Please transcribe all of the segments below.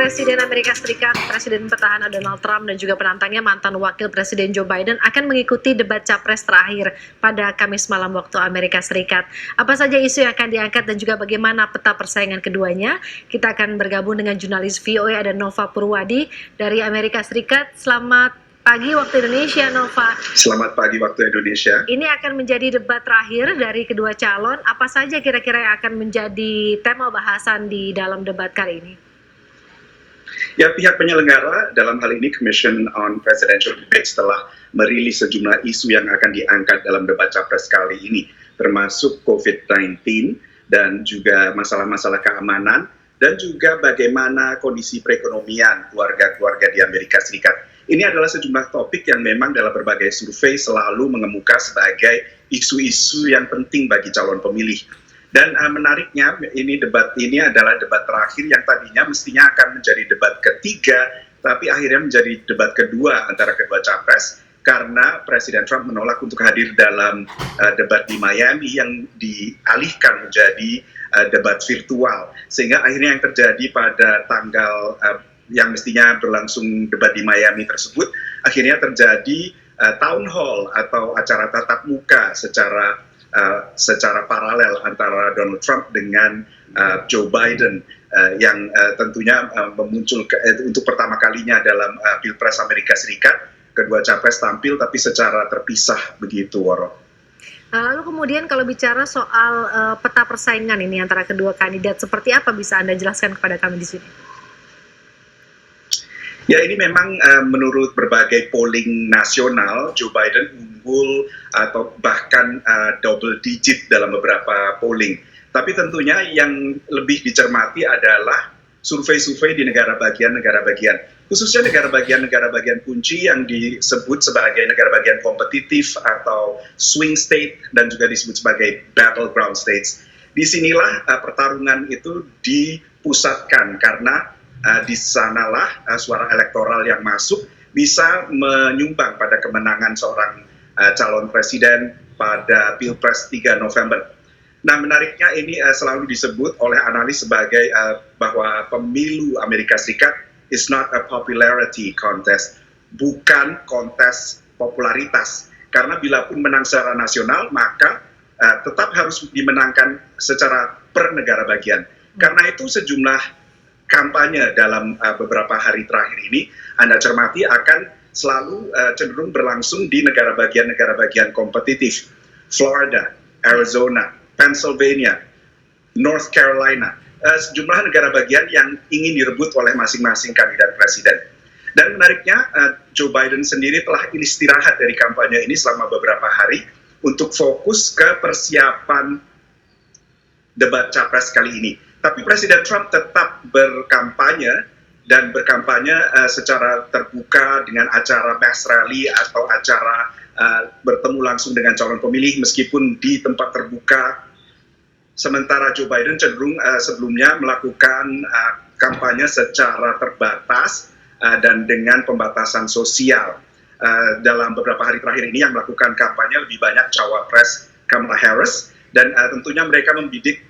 Presiden Amerika Serikat, Presiden petahana Donald Trump dan juga penantangnya mantan Wakil Presiden Joe Biden akan mengikuti debat capres terakhir pada Kamis malam waktu Amerika Serikat. Apa saja isu yang akan diangkat dan juga bagaimana peta persaingan keduanya? Kita akan bergabung dengan jurnalis VOA ada Nova Purwadi dari Amerika Serikat. Selamat pagi waktu Indonesia, Nova. Selamat pagi waktu Indonesia. Ini akan menjadi debat terakhir dari kedua calon. Apa saja kira-kira yang akan menjadi tema bahasan di dalam debat kali ini? Ya, pihak penyelenggara dalam hal ini Commission on Presidential Debates telah merilis sejumlah isu yang akan diangkat dalam debat capres kali ini, termasuk COVID-19 dan juga masalah-masalah keamanan dan juga bagaimana kondisi perekonomian keluarga-keluarga di Amerika Serikat. Ini adalah sejumlah topik yang memang dalam berbagai survei selalu mengemuka sebagai isu-isu yang penting bagi calon pemilih. Dan menariknya, debat ini adalah debat terakhir yang tadinya mestinya akan menjadi debat ketiga, tapi akhirnya menjadi debat kedua antara kedua capres, karena Presiden Trump menolak untuk hadir dalam debat di Miami yang dialihkan menjadi debat virtual. Sehingga akhirnya yang terjadi pada tanggal yang mestinya berlangsung debat di Miami tersebut, akhirnya terjadi town hall atau acara tatap muka secara paralel antara Donald Trump dengan Joe Biden yang tentunya untuk pertama kalinya dalam Pilpres Amerika Serikat, kedua capres tampil tapi secara terpisah begitu, Waro. Lalu kemudian kalau bicara soal peta persaingan ini antara kedua kandidat, seperti apa bisa Anda jelaskan kepada kami di sini? Ya, ini memang menurut berbagai polling nasional, Joe Biden unggul atau bahkan double digit dalam beberapa polling. Tapi tentunya yang lebih dicermati adalah survei-survei di negara bagian, khususnya negara bagian kunci yang disebut sebagai negara bagian kompetitif atau swing state dan juga disebut sebagai battleground states. Disinilah pertarungan itu dipusatkan karena di sanalah suara elektoral yang masuk bisa menyumbang pada kemenangan seorang calon presiden pada Pilpres 3 November. Nah, menariknya ini selalu disebut oleh analis sebagai bahwa pemilu Amerika Serikat is not a popularity contest, bukan kontes popularitas. Karena bila pun menang secara nasional, maka tetap harus dimenangkan secara per negara bagian. Karena itu sejumlah kampanye dalam beberapa hari terakhir ini Anda cermati akan selalu cenderung berlangsung di negara bagian kompetitif. Florida, Arizona, Pennsylvania, North Carolina, sejumlah negara bagian yang ingin direbut oleh masing-masing kandidat presiden. Dan menariknya Joe Biden sendiri telah istirahat dari kampanye ini selama beberapa hari untuk fokus ke persiapan debat capres kali ini. Tapi Presiden Trump tetap berkampanye secara terbuka dengan acara mass rally atau acara bertemu langsung dengan calon pemilih meskipun di tempat terbuka. Sementara Joe Biden cenderung sebelumnya melakukan kampanye secara terbatas dan dengan pembatasan sosial. Dalam beberapa hari terakhir ini yang melakukan kampanye lebih banyak cawapres Kamala Harris dan tentunya mereka membidik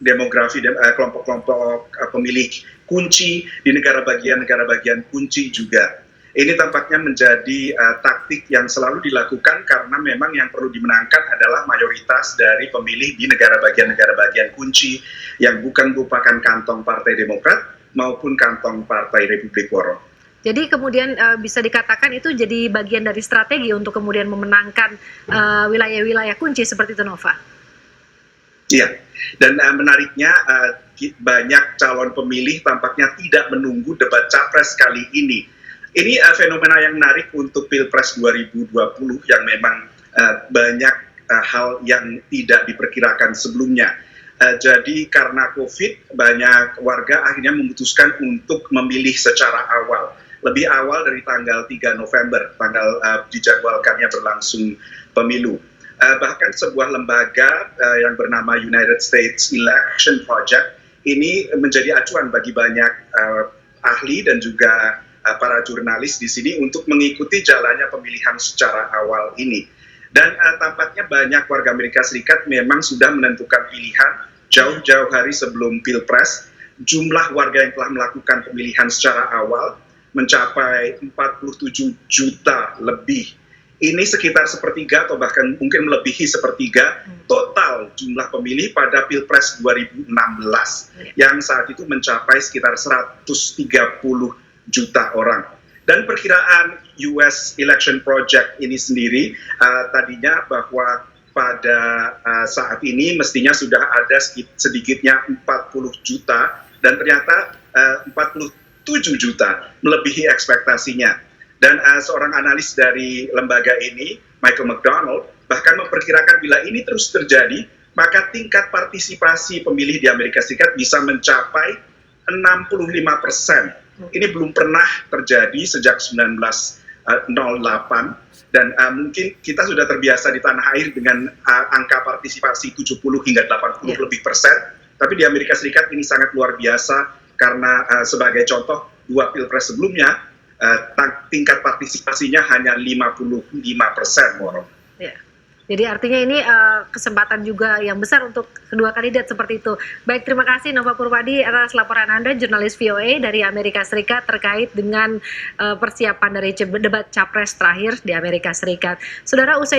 demografi kelompok-kelompok pemilih kunci di negara bagian kunci juga. Ini tampaknya menjadi taktik yang selalu dilakukan karena memang yang perlu dimenangkan adalah mayoritas dari pemilih di negara bagian kunci yang bukan merupakan kantong Partai Demokrat maupun kantong Partai Republik, Waro. Jadi kemudian bisa dikatakan itu jadi bagian dari strategi untuk kemudian memenangkan wilayah-wilayah kunci seperti itu, Nova. Iya, dan menariknya banyak calon pemilih tampaknya tidak menunggu debat capres kali ini. Ini fenomena yang menarik untuk Pilpres 2020 yang memang banyak hal yang tidak diperkirakan sebelumnya. Jadi karena COVID, banyak warga akhirnya memutuskan untuk memilih secara awal. Lebih awal dari tanggal 3 November, tanggal dijadwalkannya berlangsung pemilu. Bahkan sebuah lembaga yang bernama United States Election Project ini menjadi acuan bagi banyak ahli dan juga para jurnalis di sini untuk mengikuti jalannya pemilihan secara awal ini. Dan tampaknya banyak warga Amerika Serikat memang sudah menentukan pilihan jauh-jauh hari sebelum Pilpres jumlah warga yang telah melakukan pemilihan secara awal mencapai 47 juta lebih. Ini sekitar sepertiga atau bahkan mungkin melebihi sepertiga total jumlah pemilih pada Pilpres 2016 yang saat itu mencapai sekitar 130 juta orang. Dan perkiraan US Election Project ini sendiri tadinya bahwa pada saat ini mestinya sudah ada sedikitnya 40 juta dan ternyata 47 juta melebihi ekspektasinya. Dan seorang analis dari lembaga ini, Michael McDonald, bahkan memperkirakan bila ini terus terjadi, maka tingkat partisipasi pemilih di Amerika Serikat bisa mencapai 65%. Ini belum pernah terjadi sejak 1908, dan mungkin kita sudah terbiasa di tanah air dengan angka partisipasi 70 hingga 80 lebih persen, tapi di Amerika Serikat ini sangat luar biasa karena sebagai contoh, 2 pilpres sebelumnya, tingkat partisipasinya hanya 55%. Ya. Jadi artinya ini kesempatan juga yang besar untuk kedua kandidat seperti itu. Baik, terima kasih Nova Purwadi atas laporan Anda, jurnalis VOA dari Amerika Serikat terkait dengan persiapan dari debat capres terakhir di Amerika Serikat. Saudara, usai